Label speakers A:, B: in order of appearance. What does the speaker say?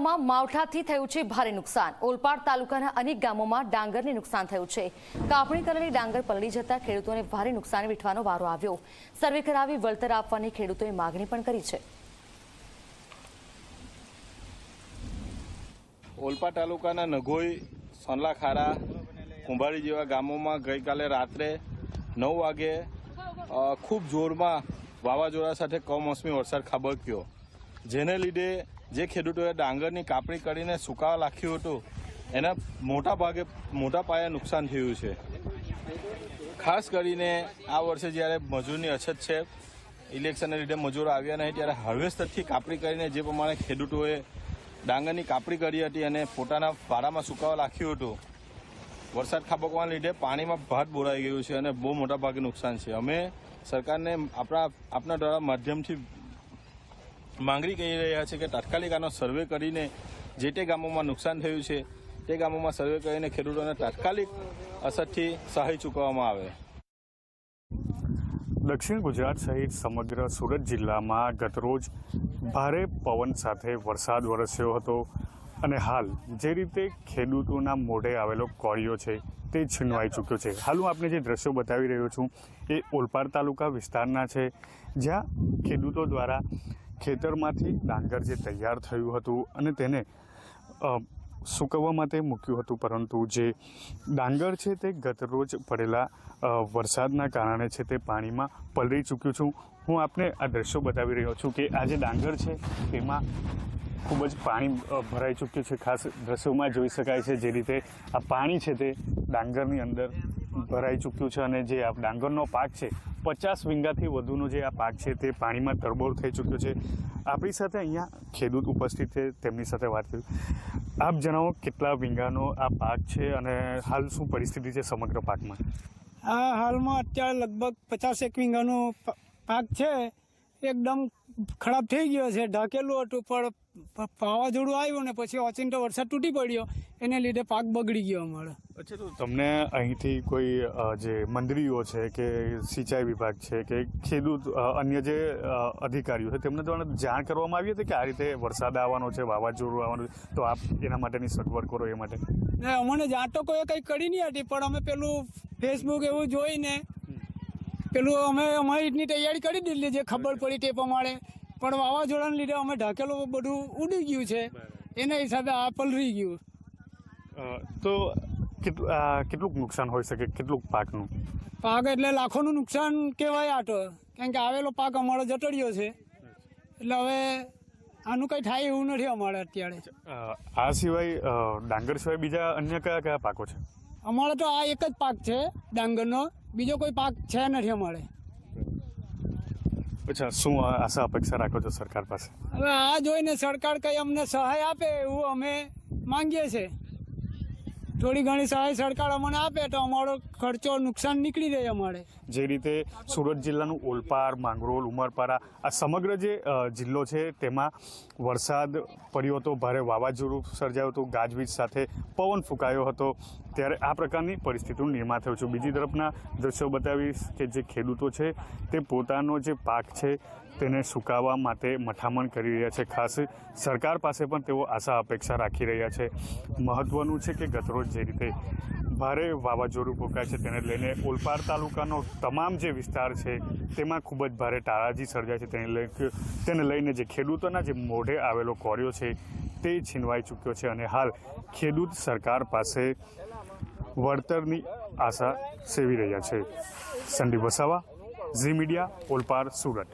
A: જિલ્લામાં માવઠાથી થયું છે ભારે નુકસાન। ઓલપાડ તાલુકાના અનેક ગામોમાં ડાંગરને નુકસાન થયું છે। કાપણી કરેલી ડાંગર પલળી જતા ખેડૂતોને ભારે નુકસાન વેઠવાનો વારો આવ્યો। સર્વે કરાવી વળતર આપવાની ખેડૂતોએ માગણી પણ કરી છે।
B: ઓલપાડ તાલુકાના નઘોઈ, સોનલાખારા, કુંભારી જેવા ગામોમાં ગઈકાલે રાત્રે 9 વાગે ખૂબ જોરમાં વાવાઝોડા સાથે કમોસમી વરસાદ ખાબક્યો, જેને લીધે જે ખેડૂતોએ ડાંગરની કાપણી કરીને સુકાવા નાખ્યું હતું એને મોટા પાયે નુકસાન થયું છે। ખાસ કરીને આ વર્ષે જ્યારે મજૂરની અછત છે, ઇલેક્શનને લીધે મજૂરો આવ્યા નહીં, ત્યારે હાર્વેસ્ટરથી કાપણી કરીને જે પ્રમાણે ખેડૂતોએ ડાંગરની કાપણી કરી હતી અને પોતાના પારામાં સુકાવા નાખ્યું હતું, વરસાદ ખાબકવાના લીધે પાણીમાં ભાત બોરાઈ ગયું છે અને બહુ મોટા ભાગે નુકસાન છે। અમે સરકારને આપના દ્વારા માધ્યમથી માંગણી કરી રહ્યા છે કે તાત્કાલિક આનો સર્વે કરીને જે તે ગામોમાં નુકસાન થયું છે તે ગામોમાં સર્વે કરીને ખેડૂતોને તાત્કાલિક અસરથી સહાય ચૂકવવામાં આવે।
C: દક્ષિણ ગુજરાત સહિત સમગ્ર સુરત જિલ્લામાં ગતરોજ ભારે પવન સાથે વરસાદ વરસ્યો હતો અને હાલ જે રીતે ખેડૂતોના મોઢે આવેલો કોળિયો છે તે છીનવાઈ ચૂક્યો છે। હાલ હું આપને જે દ્રશ્યો બતાવી રહ્યો છું એ ઓલપાડ તાલુકા વિસ્તારના છે, જ્યાં ખેડૂતો દ્વારા ખેતરમાંથી ડાંગર જે તૈયાર થયું હતું અને તેને સૂકવવા માટે મૂક્યું હતું, પરંતુ જે ડાંગર છે તે ગતરોજ પડેલા વરસાદના કારણે છે તે પાણીમાં પલળી ચૂક્યું છું। હું આપને આ દ્રશ્યો બતાવી રહ્યો છું કે આ જે ડાંગર છે તેમાં ખૂબ જ પાણી ભરાઈ ચૂક્યું છે। ખાસ દ્રશ્યોમાં જોઈ શકાય છે જે રીતે આ પાણી છે તે ડાંગરની અંદર ભરાઈ ચૂક્યું છે અને જે આ ડાંગરનો પાક છે 50 વીંગાથી વધુનો જે આ પાક છે તે પાણીમાં તરબોળ થઈ ચૂક્યો છે। આપણી સાથે અહીંયા ખેડૂત ઉપસ્થિત છે, તેમની સાથે વાત કરી। આપ જણાવો કેટલા વીંગાનો આ પાક છે અને હાલ શું પરિસ્થિતિ છે સમગ્ર પાકમાં?
D: આ હાલમાં અત્યારે લગભગ 50 વીંગાનો પાક છે, એકદમ ખરાબ થઈ ગયો છે। ઢાંકેલું હતું પણ વાવાઝોડું આવ્યું ને પછી ઓચિંતો વરસાદ તૂટી પડ્યો, એને લીધે પાક બગડી ગયો અમારો।
C: અચ્છા, તો તમને અહીંથી કોઈ જે મંડળીઓ છે કે સિંચાઈ વિભાગ છે કે ખેડૂત અન્ય જે અધિકારીઓ છે તેમને દ્વારા જાણ કરવામાં આવી હતી કે આ રીતે વરસાદ આવવાનો છે, વાવાઝોડું આવવાનું છે, તો આપ એના માટેની સગવડ કરો એ માટે?
D: ને અમને જાણ તો કોઈ કંઈ કરી નહીં હતી, પણ અમે પેલું ફેસબુક એવું જોઈને પેલું અમે અમારી રીતની તૈયારી કરી દીધી, જે ખબર પડી તે પ્રમાણે। પણ વાવાઝોડાને લીધે અમે ઢાંકેલું બધું ઉડી ગયું છે, એના હિસાબે આ પલળી ગયું।
C: તો કેટલું નુકસાન હોઈ શકે, કેટલું પાકનું?
D: પાક એટલે લાખોનું નુકસાન કહેવાય આ તો, કારણ કે આવેલો પાક અમારો જતો રહ્યો છે, એટલે હવે આનું કંઈ થાય એવું નથી અમારે અત્યારે।
C: આ સિવાય ડાંગર સિવાય બીજા અન્ય કયા કયા પાકો છે?
D: અમારે તો આ એક જ પાક છે ડાંગરનો, બીજો કોઈ પાક છે નથી અમારે।
C: અચ્છા, શું આશા અપેક્ષા રાખો છો સરકાર પાસે?
D: હવે આ જોઈને સરકાર કંઈ અમને સહાય આપે એવું અમે માંગીએ છીએ। થોડી ઘણી સહાય સરકાર અમને આપે તો અમારો ખર્ચો નુકસાન નીકળી જાય અમારે।
C: જે રીતે સુરત જિલ્લાનું ઓલપાડ, માંગરોળ, ઉમરપાડા આ સમગ્ર જે જિલ્લો છે તેમાં વરસાદ પડ્યો હતો, ભારે વાવાઝોડું સર્જાયું હતું, ગાજવીજ સાથે પવન ફૂંકાયો હતો, ત્યારે આ પ્રકારની પરિસ્થિતિનું નિર્માણ થયું છે। બીજી તરફના દ્રશ્યો બતાવીશ કે જે ખેડૂતો છે તે પોતાનો જે પાક છે તેને સુકાવવા માટે મથામણ કરી રહ્યા છે। ખાસ સરકાર પાસે પણ તેઓ આશા અપેક્ષા રાખી રહ્યા છે। મહત્વનું છે કે ગતરોજ જે રીતે ભારે વાવાઝોડું ફૂંકાય છે તેને લઈને ઓલપાડ તાલુકાનો તમામ જે વિસ્તાર છે તેમાં ખૂબ જ ભારે તારાજી સર્જાય છે। તેને લઈને જે ખેડૂતોના જે મોઢે આવેલો કોળિયો છે તે છીનવાઈ ચૂક્યો છે અને હાલ ખેડૂત સરકાર પાસે વળતરની આશા સેવી રહ્યા છે। સંદીપ વસાવા, ઝી મીડિયા, ઓલપાડ, સુરત।